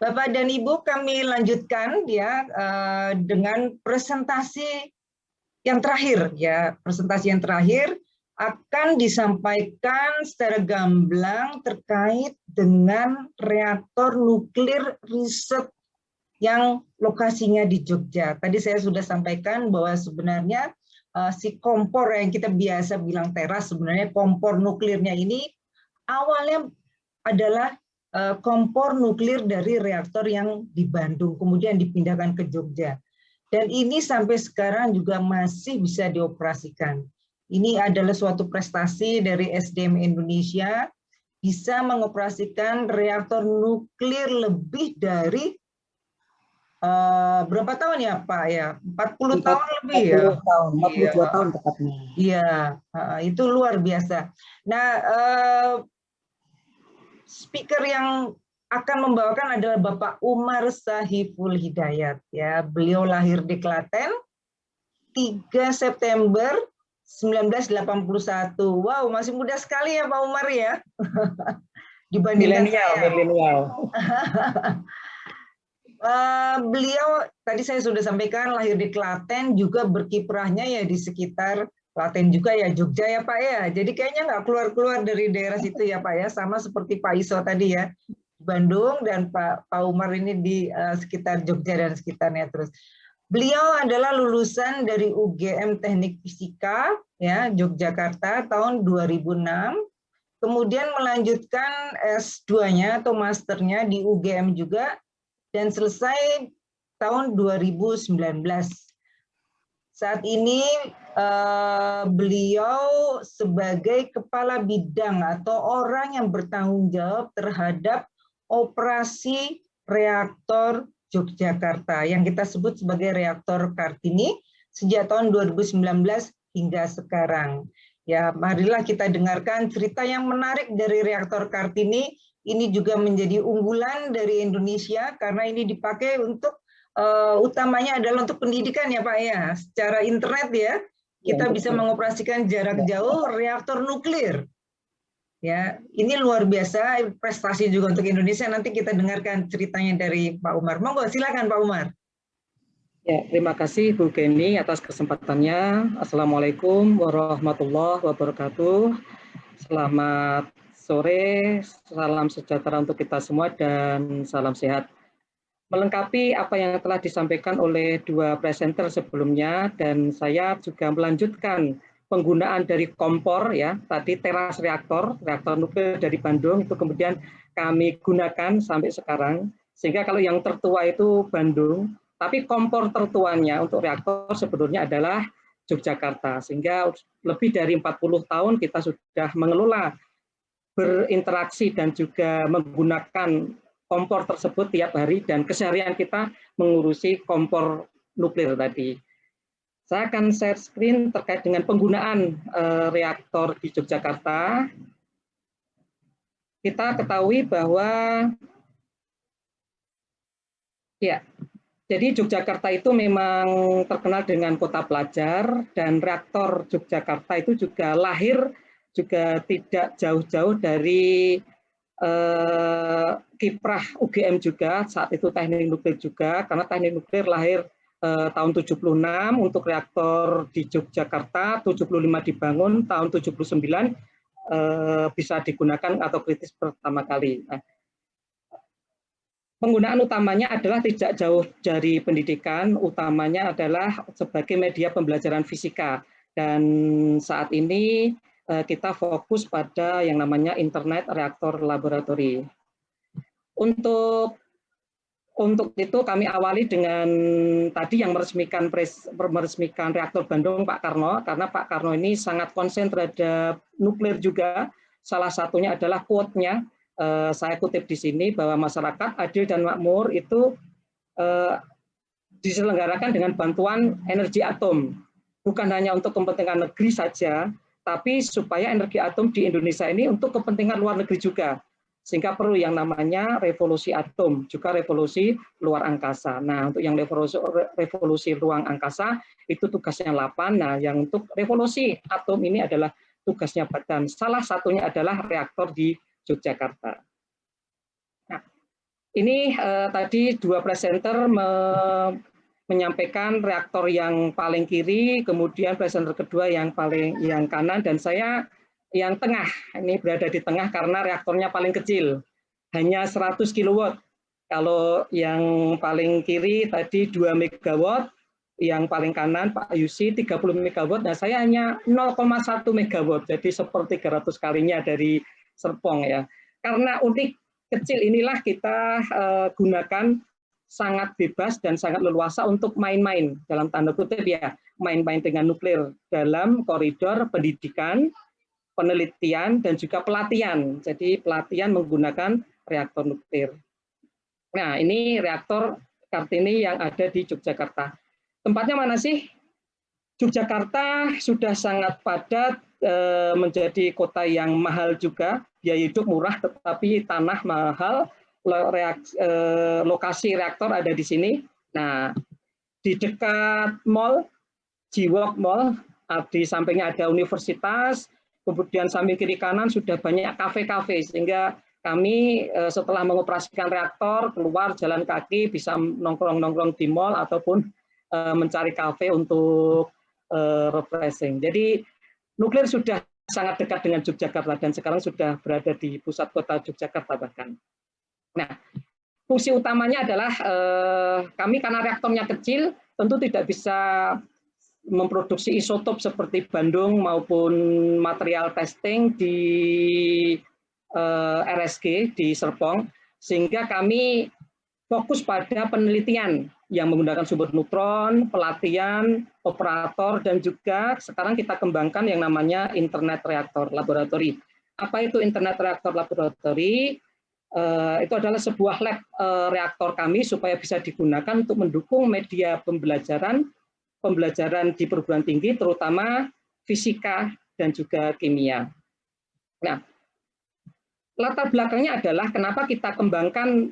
Bapak dan Ibu, kami lanjutkan ya dengan presentasi yang terakhir ya. Presentasi yang terakhir akan disampaikan secara gamblang terkait dengan reaktor nuklir riset yang lokasinya di Jogja. Tadi saya sudah sampaikan bahwa sebenarnya si kompor yang kita biasa bilang teras, sebenarnya kompor nuklirnya ini awalnya adalah kompor nuklir dari reaktor yang di Bandung, kemudian dipindahkan ke Jogja. Dan ini sampai sekarang juga masih bisa dioperasikan. Ini adalah suatu prestasi dari SDM Indonesia, bisa mengoperasikan reaktor nuklir lebih dari berapa tahun ya Pak ya? 40 tahun lebih ya? 40 tahun, 42 Iya. tahun tepatnya. Iya, itu luar biasa. Nah, speaker yang akan membawakan adalah Bapak Umar Sahiful Hidayat. Ya, beliau lahir di Klaten 3 September 1981. Wow, masih muda sekali ya Pak Umar ya. Dibandingkan saya. Milenial. Beliau tadi saya sudah sampaikan lahir di Klaten, juga berkiprahnya ya di sekitar Klaten juga ya, Jogja ya Pak ya. Jadi kayaknya nggak keluar-keluar dari daerah situ ya Pak ya, sama seperti Pak Iso tadi ya, Bandung, dan Pak Umar ini di sekitar Jogja dan sekitarnya terus. Beliau adalah lulusan dari UGM Teknik Fisika ya, Yogyakarta tahun 2006. Kemudian melanjutkan S2-nya atau masternya di UGM juga, dan selesai tahun 2019. Saat ini beliau sebagai kepala bidang atau orang yang bertanggung jawab terhadap operasi reaktor Yogyakarta yang kita sebut sebagai reaktor Kartini sejak tahun 2019 hingga sekarang. Ya, marilah kita dengarkan cerita yang menarik dari reaktor Kartini. Ini juga menjadi unggulan dari Indonesia karena ini dipakai untuk utamanya adalah untuk pendidikan ya Pak ya. Secara internet ya, kita bisa mengoperasikan jarak jauh reaktor nuklir. Ya, ini luar biasa prestasi juga untuk Indonesia. Nanti kita dengarkan ceritanya dari Pak Umar. Monggo silakan Pak Umar. Ya, terima kasih Bu Geni atas kesempatannya. Assalamualaikum warahmatullahi wabarakatuh. Selamat sore, salam sejahtera untuk kita semua dan salam sehat. Melengkapi apa yang telah disampaikan oleh dua presenter sebelumnya, dan saya juga melanjutkan penggunaan dari kompor ya, tadi teras reaktor nuklir dari Bandung itu kemudian kami gunakan sampai sekarang, sehingga kalau yang tertua itu Bandung, tapi kompor tertuanya untuk reaktor sebenarnya adalah Yogyakarta, sehingga lebih dari 40 tahun kita sudah mengelola, berinteraksi dan juga menggunakan kompor tersebut tiap hari, dan keseharian kita mengurusi kompor nuklir tadi. Saya akan share screen terkait dengan penggunaan reaktor di Yogyakarta. Kita ketahui bahwa ya, jadi Yogyakarta itu memang terkenal dengan kota pelajar, dan reaktor Yogyakarta itu juga lahir juga tidak jauh-jauh dari kiprah UGM juga, saat itu teknik nuklir juga, karena teknik nuklir lahir tahun 76 untuk reaktor di Yogyakarta, 75 dibangun, tahun 79 bisa digunakan atau kritis pertama kali. Nah, penggunaan utamanya adalah tidak jauh dari pendidikan, utamanya adalah sebagai media pembelajaran fisika, dan saat ini kita fokus pada yang namanya internet reaktor laboratori. Untuk itu kami awali dengan tadi yang meresmikan reaktor Bandung Pak Karno, karena Pak Karno ini sangat konsen terhadap nuklir juga. Salah satunya adalah quote-nya, saya kutip di sini, bahwa masyarakat adil dan makmur itu diselenggarakan dengan bantuan energi atom, bukan hanya untuk kepentingan negeri saja, tapi supaya energi atom di Indonesia ini untuk kepentingan luar negeri juga, sehingga perlu yang namanya revolusi atom, juga revolusi luar angkasa. Nah, untuk yang revolusi ruang angkasa itu tugasnya 8. Nah, yang untuk revolusi atom ini adalah tugasnya 4, dan salah satunya adalah reaktor di Yogyakarta. Nah, Ini tadi dua presenter menyampaikan reaktor yang paling kiri, kemudian presenter kedua yang kanan, dan saya yang tengah. Ini berada di tengah karena reaktornya paling kecil, hanya 100 kW. Kalau yang paling kiri tadi 2 MW, yang paling kanan Pak Yusi 30 MW, nah saya hanya 0,1 MW, jadi seperti 300 kalinya dari Serpong ya. Karena unik kecil inilah kita gunakan sangat bebas dan sangat leluasa untuk main-main dalam tanda kutip ya, main-main dengan nuklir dalam koridor pendidikan, penelitian dan juga pelatihan. Jadi pelatihan menggunakan reaktor nuklir. Nah, ini reaktor Kartini yang ada di Yogyakarta. Tempatnya mana sih? Yogyakarta sudah sangat padat, menjadi kota yang mahal juga, biaya hidup murah tetapi tanah mahal, lokasi reaktor ada di sini. Nah, di dekat mall, Jiwok Mall, di sampingnya ada universitas, kemudian samping kiri kanan sudah banyak kafe-kafe, sehingga kami setelah mengoperasikan reaktor, keluar jalan kaki, bisa nongkrong-nongkrong di mall ataupun mencari kafe untuk refreshing. Jadi nuklir sudah sangat dekat dengan Yogyakarta dan sekarang sudah berada di pusat kota Yogyakarta bahkan. Nah, fungsi utamanya adalah kami karena reaktornya kecil, tentu tidak bisa memproduksi isotop seperti Bandung maupun material testing di RSG di Serpong, sehingga kami fokus pada penelitian yang menggunakan sumber neutron, pelatihan, operator, dan juga sekarang kita kembangkan yang namanya Internet Reaktor Laboratory. Apa itu Internet Reaktor Laboratory? Itu adalah sebuah lab reaktor kami supaya bisa digunakan untuk mendukung media pembelajaran di perguruan tinggi, terutama fisika dan juga kimia. Nah, latar belakangnya adalah kenapa kita kembangkan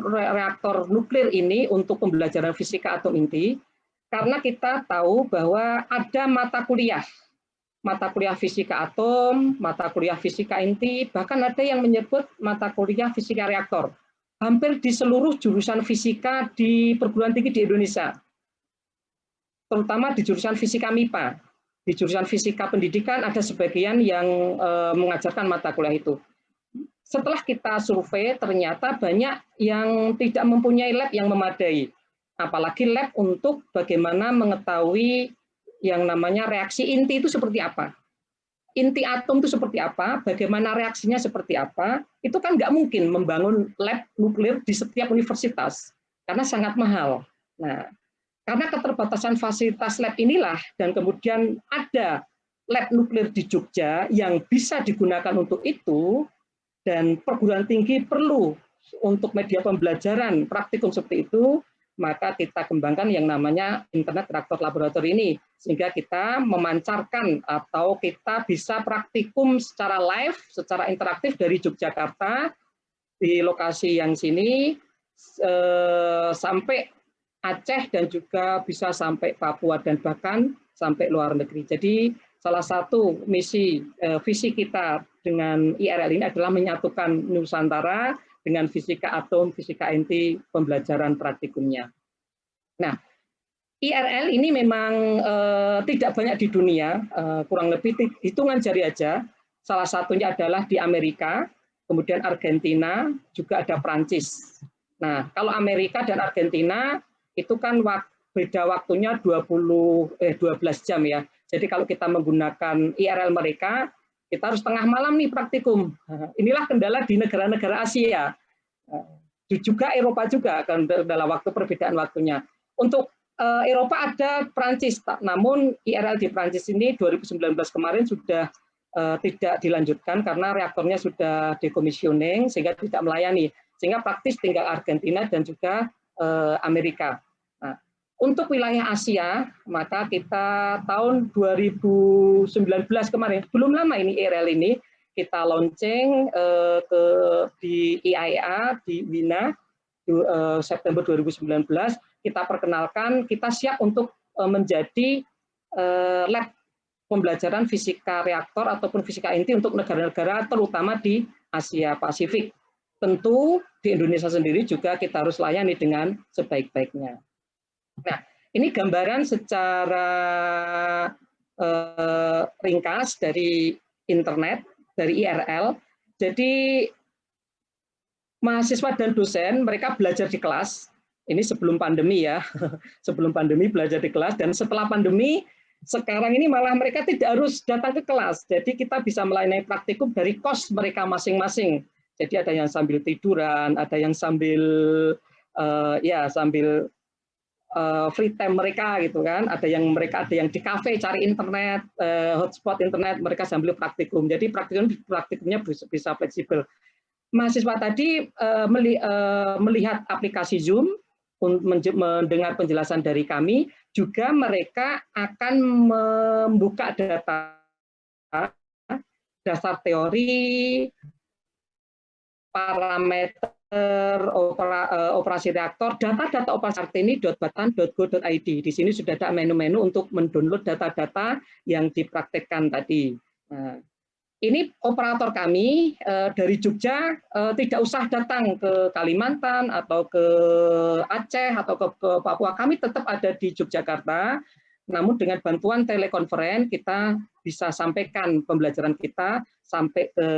reaktor nuklir ini untuk pembelajaran fisika atom inti, karena kita tahu bahwa ada mata kuliah fisika atom, mata kuliah fisika inti, bahkan ada yang menyebut mata kuliah fisika reaktor. Hampir di seluruh jurusan fisika di perguruan tinggi di Indonesia, terutama di jurusan fisika MIPA. Di jurusan fisika pendidikan ada sebagian yang mengajarkan mata kuliah itu. Setelah kita survei, ternyata banyak yang tidak mempunyai lab yang memadai. Apalagi lab untuk bagaimana mengetahui yang namanya reaksi inti itu seperti apa. Inti atom itu seperti apa, bagaimana reaksinya seperti apa, itu kan nggak mungkin membangun lab nuklir di setiap universitas, karena sangat mahal. Nah, karena keterbatasan fasilitas lab inilah, dan kemudian ada lab nuklir di Jogja yang bisa digunakan untuk itu, dan perguruan tinggi perlu untuk media pembelajaran praktikum seperti itu, maka kita kembangkan yang namanya Internet Reaktor Laboratory ini, sehingga kita memancarkan atau kita bisa praktikum secara live, secara interaktif dari Yogyakarta, di lokasi yang sini, sampai Aceh dan juga bisa sampai Papua dan bahkan sampai luar negeri. Jadi salah satu misi visi kita dengan IRL ini adalah menyatukan Nusantara dengan fisika atom, fisika inti, pembelajaran praktikumnya. Nah, IRL ini memang tidak banyak di dunia, kurang lebih hitungan jari aja. Salah satunya adalah di Amerika, kemudian Argentina, juga ada Prancis. Nah, kalau Amerika dan Argentina itu kan beda waktunya 12 jam ya. Jadi kalau kita menggunakan IRL mereka, kita harus tengah malam nih praktikum. Inilah kendala di negara-negara Asia. Juga Eropa juga kan dalam waktu perbedaan waktunya. Untuk Eropa ada Prancis, namun IRL di Prancis ini 2019 kemarin sudah tidak dilanjutkan karena reaktornya sudah decommissioning sehingga tidak melayani. Sehingga praktis tinggal Argentina dan juga Amerika. Nah, untuk wilayah Asia, maka kita tahun 2019 kemarin, belum lama ini IRL ini, kita launching di IAEA di Wina, September 2019, kita perkenalkan, kita siap untuk menjadi lab pembelajaran fisika reaktor ataupun fisika inti untuk negara-negara terutama di Asia Pasifik. tentu di Indonesia sendiri juga kita harus layani dengan sebaik-baiknya. Nah, ini gambaran secara ringkas dari internet, dari IRL. Jadi mahasiswa dan dosen mereka belajar di kelas. Ini sebelum pandemi ya, sebelum pandemi belajar di kelas, dan setelah pandemi sekarang ini malah mereka tidak harus datang ke kelas. Jadi kita bisa melayani praktikum dari kos mereka masing-masing. Jadi ada yang sambil tiduran, ada yang sambil sambil free time mereka gitu kan. Ada yang di kafe cari internet, hotspot internet, mereka sambil praktikum. Jadi praktikumnya bisa fleksibel. Mahasiswa tadi melihat aplikasi Zoom, mendengar penjelasan dari kami, juga mereka akan membuka dasar teori, parameter operasi reaktor, data-data operasi ini .batan.go.id. Di sini sudah ada menu-menu untuk mendownload data-data yang dipraktekkan tadi. Nah, ini operator kami dari Jogja tidak usah datang ke Kalimantan atau ke Aceh atau ke Papua, kami tetap ada di Yogyakarta, namun dengan bantuan telekonferen kita bisa sampaikan pembelajaran kita sampai ke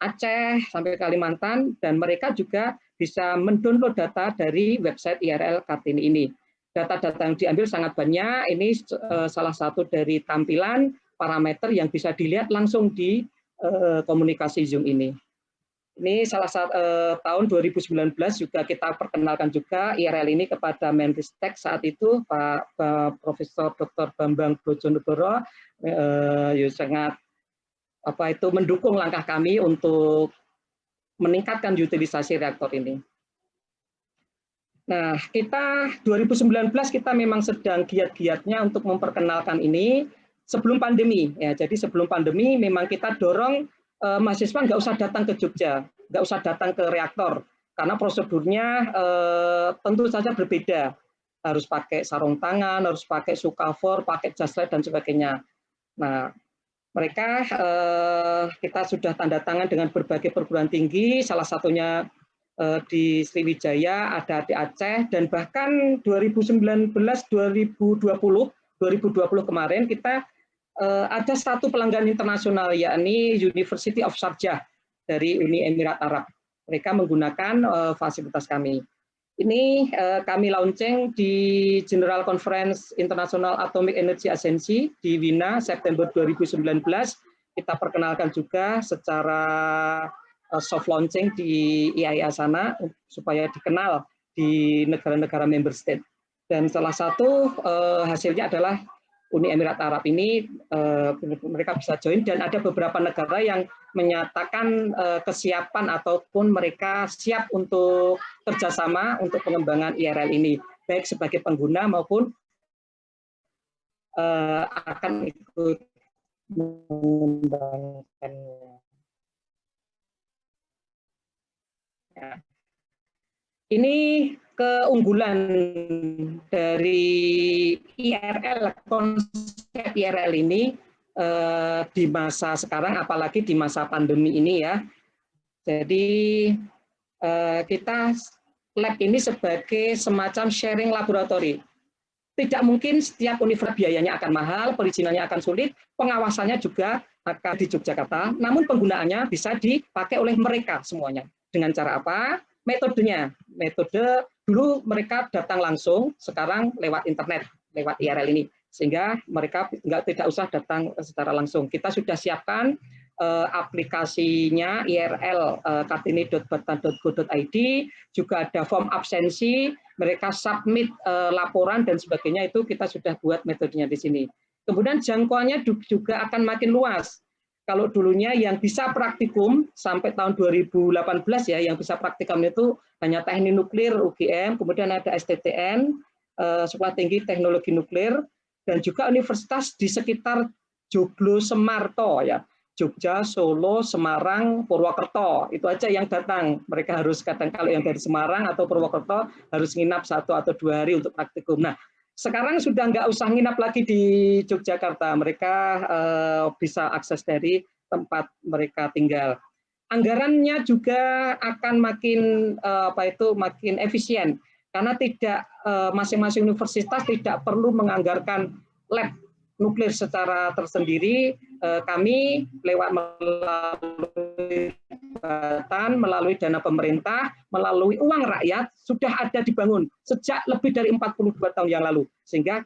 Aceh, sampai ke Kalimantan, dan mereka juga bisa mendownload data dari website IRL Kartini ini. Data-data yang diambil sangat banyak, ini salah satu dari tampilan parameter yang bisa dilihat langsung di komunikasi Zoom ini. Ini salah satu tahun 2019 juga kita perkenalkan juga IRL ini kepada Menristek saat itu Pak Profesor Dr. Bambang Brojonegoro, sangat mendukung langkah kami untuk meningkatkan utilisasi reaktor ini. Nah, kita 2019 kita memang sedang giat-giatnya untuk memperkenalkan ini sebelum pandemi ya. Jadi sebelum pandemi memang kita dorong mahasiswa nggak usah datang ke Jogja, nggak usah datang ke reaktor karena prosedurnya tentu saja berbeda. Harus pakai sarung tangan, harus pakai sukafor, pakai jaslet dan sebagainya. Nah, mereka kita sudah tanda tangan dengan berbagai perguruan tinggi, salah satunya di Sriwijaya, ada di Aceh, dan bahkan 2019, 2020 kemarin kita ada satu pelanggan internasional, yakni University of Sharjah dari Uni Emirat Arab. Mereka menggunakan fasilitas kami. Ini kami launching di General Conference International Atomic Energy Agency di Wina September 2019. Kita perkenalkan juga secara soft launching di IAEA sana supaya dikenal di negara-negara member state. Dan salah satu hasilnya adalah Uni Emirat Arab ini mereka bisa join, dan ada beberapa negara yang menyatakan kesiapan ataupun mereka siap untuk kerjasama untuk pengembangan IRL ini, baik sebagai pengguna maupun akan ikut mengembangkannya. Ya. Ini keunggulan dari IRL, konsep IRL ini di masa sekarang, apalagi di masa pandemi ini ya. Jadi kita lab ini sebagai semacam sharing laboratori. Tidak mungkin setiap universitas biayanya akan mahal, perizinannya akan sulit, pengawasannya juga akan di Yogyakarta, namun penggunaannya bisa dipakai oleh mereka semuanya. Dengan cara apa? Metodenya. Metode dulu mereka datang langsung, sekarang lewat internet, lewat IRL ini. Sehingga mereka tidak usah datang secara langsung. Kita sudah siapkan aplikasinya IRL kartini.batan.go.id, juga ada form absensi, mereka submit laporan dan sebagainya, itu kita sudah buat metodenya di sini. Kemudian jangkauannya juga akan makin luas. Kalau dulunya yang bisa praktikum sampai tahun 2018 ya, yang bisa praktikum itu hanya teknik nuklir UGM, kemudian ada STTN, Sekolah Tinggi Teknologi Nuklir, dan juga universitas di sekitar Joglo, Semarto ya, Jogja, Solo, Semarang, Purwokerto, itu aja yang datang. Mereka harus kadang kalau yang dari Semarang atau Purwokerto harus nginap 1 atau 2 hari untuk praktikum. Nah, sekarang sudah nggak usah nginap lagi di Yogyakarta, mereka bisa akses dari tempat mereka tinggal. Anggarannya juga akan makin efisien karena tidak masing-masing universitas tidak perlu menganggarkan lab nuklir secara tersendiri. Kami melalui dana pemerintah, melalui uang rakyat sudah ada dibangun sejak lebih dari 42 tahun yang lalu. Sehingga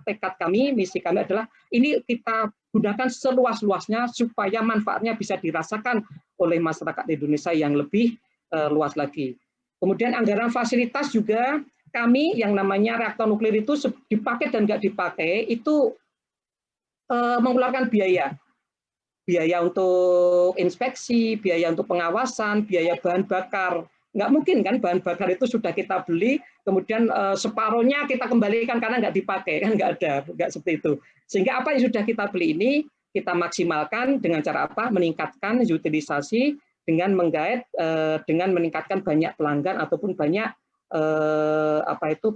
tekad kami, misi kami adalah ini kita gunakan seluas-luasnya supaya manfaatnya bisa dirasakan oleh masyarakat Indonesia yang lebih luas lagi. Kemudian anggaran fasilitas juga kami yang namanya reaktor nuklir itu dipakai dan nggak dipakai itu mengeluarkan biaya untuk inspeksi, biaya untuk pengawasan, biaya bahan bakar. Nggak mungkin kan bahan bakar itu sudah kita beli, kemudian separuhnya kita kembalikan karena nggak dipakai, kan nggak ada, nggak seperti itu. Sehingga apa yang sudah kita beli ini kita maksimalkan dengan cara apa? Meningkatkan utilisasi dengan menggait, dengan meningkatkan banyak pelanggan ataupun banyak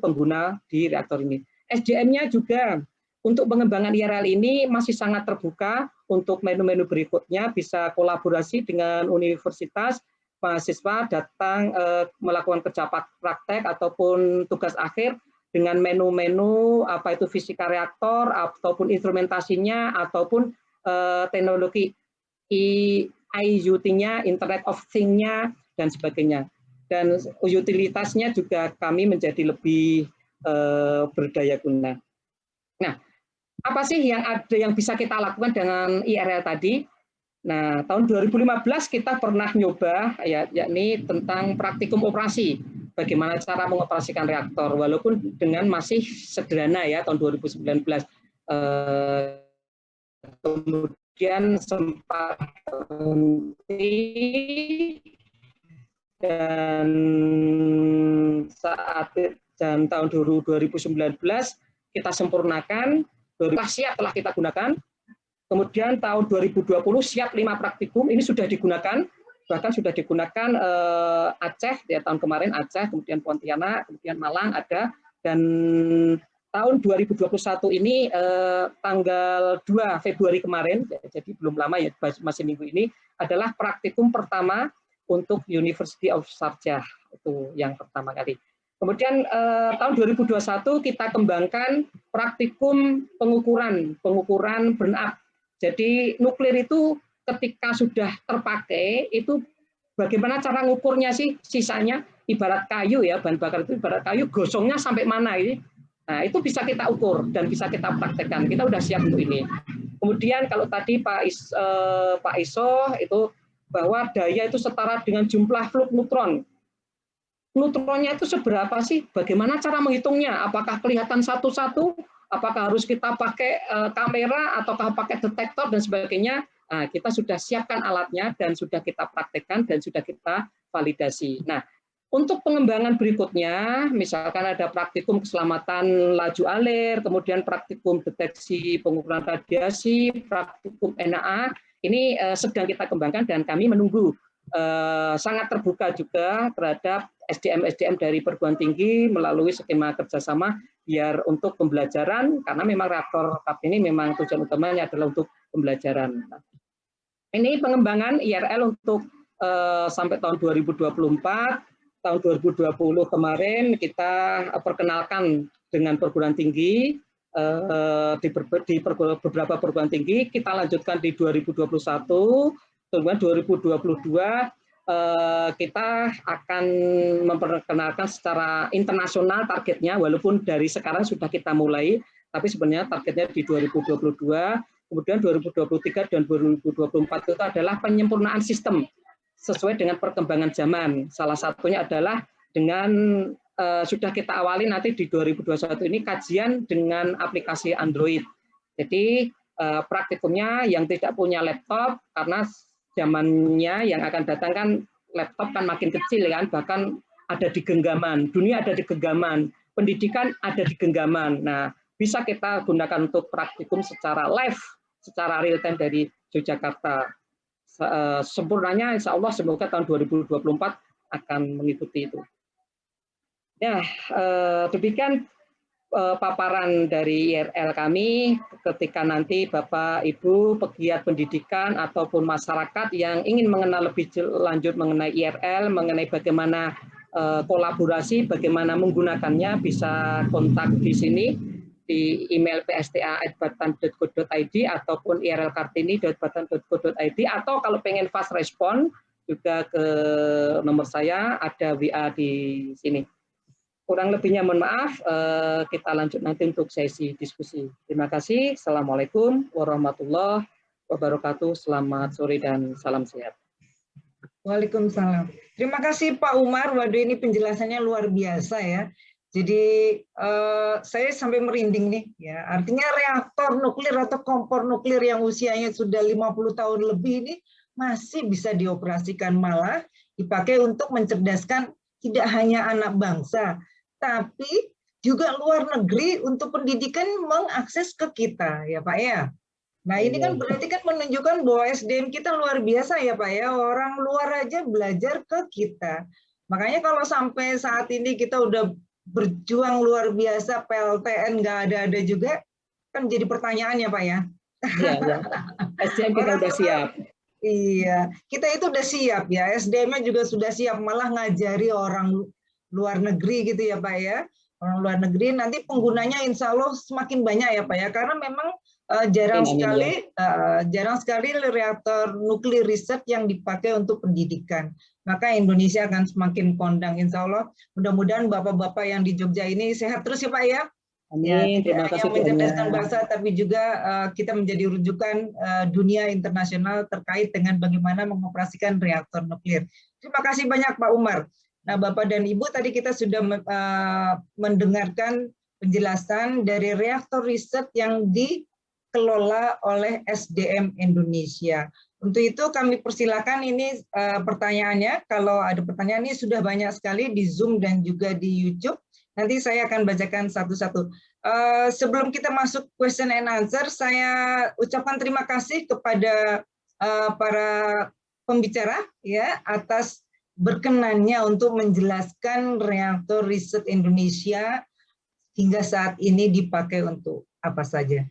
pengguna di reaktor ini. SDM-nya juga untuk pengembangan IRL ini masih sangat terbuka. Untuk menu-menu berikutnya bisa kolaborasi dengan universitas, mahasiswa datang melakukan kerja praktek ataupun tugas akhir dengan menu-menu fisika reaktor ataupun instrumentasinya ataupun teknologi IoT-nya, Internet of Things-nya dan sebagainya. Dan utilitasnya juga kami menjadi lebih berdaya guna. Nah, apa sih yang bisa kita lakukan dengan IRL tadi? Nah, tahun 2015 kita pernah nyoba yakni tentang praktikum operasi. Bagaimana cara mengoperasikan reaktor walaupun dengan masih sederhana ya tahun 2019. Kemudian sempat dan saat tahun 2019 kita sempurnakan, siap telah kita gunakan. Kemudian tahun 2020 siap 5 praktikum, ini sudah digunakan, bahkan sudah digunakan Aceh ya tahun kemarin Aceh, kemudian Pontianak, kemudian Malang ada, dan tahun 2021 ini tanggal 2 Februari kemarin, jadi belum lama ya, masih minggu ini, adalah praktikum pertama untuk University of Sharjah, itu yang pertama kali. Kemudian tahun 2021 kita kembangkan praktikum pengukuran burn up. Jadi nuklir itu ketika sudah terpakai itu bagaimana cara ngukurnya sih sisanya, ibarat kayu ya, bahan bakar itu ibarat kayu, gosongnya sampai mana ini. Nah, itu bisa kita ukur dan bisa kita praktekkan. Kita udah siap untuk ini. Kemudian kalau tadi Pak Iso itu bahwa daya itu setara dengan jumlah flux neutron. Neutronnya itu seberapa sih? Bagaimana cara menghitungnya? Apakah kelihatan satu-satu? Apakah harus kita pakai kamera ataukah pakai detektor dan sebagainya? Nah, kita sudah siapkan alatnya dan sudah kita praktekkan dan sudah kita validasi. Nah, untuk pengembangan berikutnya, misalkan ada praktikum keselamatan laju alir, kemudian praktikum deteksi pengukuran radiasi, praktikum NAA, ini sedang kita kembangkan dan kami menunggu sangat terbuka juga terhadap SDM dari perguruan tinggi melalui skema kerjasama biar untuk pembelajaran, karena memang reaktor KAP ini memang tujuan utamanya adalah untuk pembelajaran. Ini pengembangan IRL untuk sampai tahun 2024. Tahun 2020 kemarin kita perkenalkan dengan perguruan tinggi di beberapa perguruan tinggi, kita lanjutkan di 2021, kemudian 2022 kita akan memperkenalkan secara internasional targetnya, walaupun dari sekarang sudah kita mulai, tapi sebenarnya targetnya di 2022, kemudian 2023 dan 2024 itu adalah penyempurnaan sistem sesuai dengan perkembangan zaman. Salah satunya adalah dengan sudah kita awali nanti di 2021 ini kajian dengan aplikasi Android. Jadi praktikumnya yang tidak punya laptop, karena zamannya yang akan datang kan laptop kan makin kecil kan, bahkan ada di genggaman, dunia ada di genggaman, pendidikan ada di genggaman. Nah, bisa kita gunakan untuk praktikum secara live, secara real time dari Yogyakarta. Sempurnanya insya Allah semoga tahun 2024 akan mengikuti itu. Nah, demikian paparan dari IRL kami ketika nanti Bapak Ibu pegiat pendidikan ataupun masyarakat yang ingin mengenal lebih lanjut mengenai IRL, mengenai bagaimana kolaborasi, bagaimana menggunakannya, bisa kontak di sini di email psta@batan.go.id ataupun irlkartini.batan.go.id, atau kalau pengen fast respon juga ke nomor saya, ada WA di sini. Kurang lebihnya mohon maaf, kita lanjut nanti untuk sesi diskusi. Terima kasih. Assalamualaikum warahmatullahi wabarakatuh. Selamat sore dan salam sehat. Waalaikumsalam. Terima kasih Pak Umar. Waduh, ini penjelasannya luar biasa ya. Jadi saya sampai merinding nih ya. Artinya reaktor nuklir atau kompor nuklir yang usianya sudah 50 tahun lebih ini masih bisa dioperasikan, malah dipakai untuk mencerdaskan tidak hanya anak bangsa, tapi juga luar negeri untuk pendidikan mengakses ke kita ya Pak ya. Nah ini kan berarti kan menunjukkan bahwa SDM kita luar biasa ya Pak ya, orang luar aja belajar ke kita. Makanya kalau sampai saat ini kita udah berjuang luar biasa, PLTN nggak ada juga, kan jadi pertanyaan ya Pak ya. Iya, ya. SDM kita udah siap. Iya, kita itu udah siap ya, SDM-nya juga sudah siap, malah ngajari orang luar negeri gitu ya Pak ya. Orang luar negeri nanti penggunanya insya Allah semakin banyak ya Pak ya, karena memang jarang sekali reaktor nuklir riset yang dipakai untuk pendidikan. Maka Indonesia akan semakin kondang insya Allah. Mudah-mudahan bapak-bapak yang di Jogja ini sehat terus ya Pak ya. Amin. Ya, tidak hanya mencerdaskan bangsa, tapi juga kita menjadi rujukan dunia internasional terkait dengan bagaimana mengoperasikan reaktor nuklir. Terima kasih banyak Pak Umar. Nah, Bapak dan Ibu, tadi kita sudah mendengarkan penjelasan dari reaktor riset yang dikelola oleh SDM Indonesia. Untuk itu kami persilakan ini pertanyaannya. Kalau ada pertanyaan, ini sudah banyak sekali di Zoom dan juga di YouTube. Nanti saya akan bacakan satu-satu. Sebelum kita masuk question and answer, saya ucapkan terima kasih kepada para pembicara ya atas berkenannya untuk menjelaskan reaktor riset Indonesia hingga saat ini dipakai untuk apa saja.